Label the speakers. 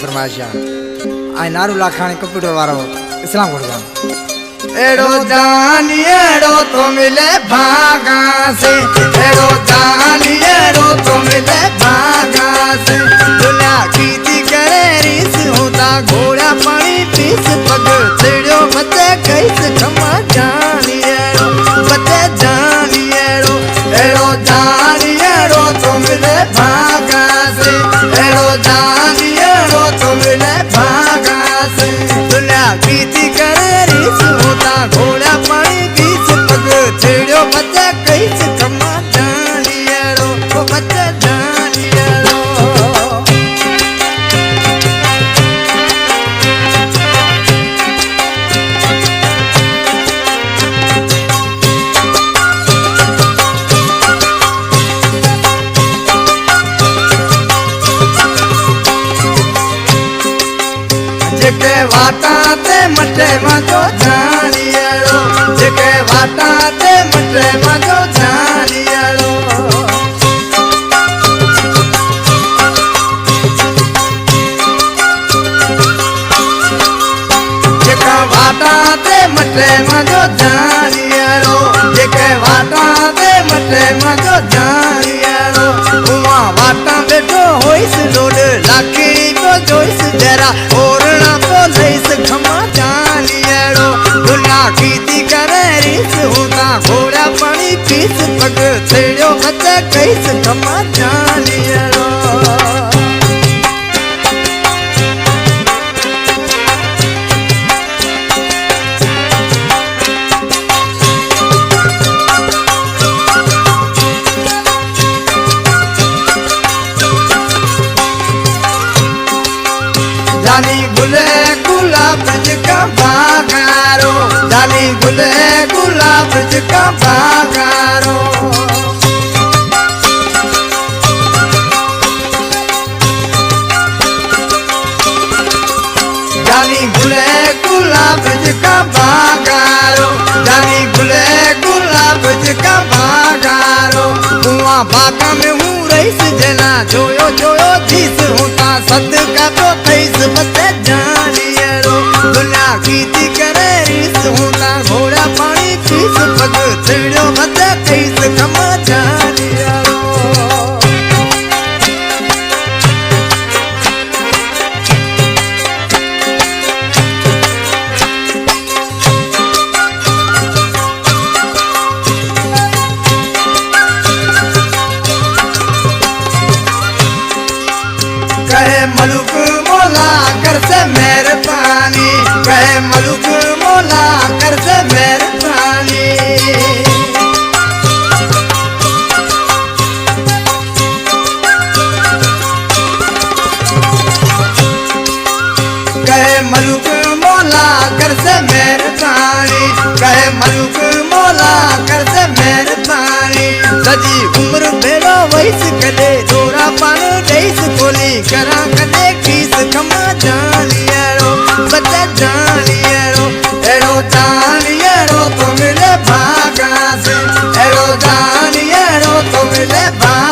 Speaker 1: फरमाइशा आई नारू Lakhani computer वारो इस्लाम गुड़गान
Speaker 2: एड़ो जानी एड़ो तो मिले भागा से एड़ो जानी एड़ो तो मिले भागा से दुनिया की करे रीस होता घोड़ा पानी पीस पग चिड़ो बच्चे कैसे खमा जानी एड़ो बच्चे जानी एड़ो एड़ो जानी एड़ो तो मिले भागा से एड़ो जानी एड़ो तो मिले भागा से दुनिया की करे रीस होता घोड़ा पानी पीस पग चिड़ो बच्चे कैसे खमा जानी एड़ो बच्चे जानी एड़ो जेके वाटा ते मटे मजो जानियरो जेके वाटा ते मटे मजो जानियरो जेके वाटा ते मटे मजो जानियरो जेके वाटा ते मटे मजो जानियरो उमा वाटा बेटो होइस लोड लाकड़ी को जोइस जरा ओरना को लइस खमा जानियरो दुनिया की करे रीस होता घोड़ा पानी पीस पग छेड़ो बच्चे कैस खमा जानियरो जानी गुले गुलाब का बागारो जानी गुले गुलाब का बागारो जानी गुले गुलाब का बागारो जानी गुले गुलाब का बागारो कुआं बागा में हूँ रईस जना जोयो जोयो जीस होता सदका तो कैस बच्चे जानियरो दुनिया की करे रीस होता घोड़ा पानी पीस पग चिड़ो बच्चे कैस खमा जानियरो कहे मलुक मोला कर से मेहरबानी कहे मलुक मोला कर से मेहरबानी कहे मलुक मोला कर से मेहरबानी कहे मलुक मोला कर से मेहरबानी सजी उम्र भेड़ो वैस कदे जोरा पान देस खोली करा कदे खीस खमा जानियरो बच्चे जानियरो एड़ो जानियरो तो मिले भागा से एड़ो जानियरो तो मिले भागा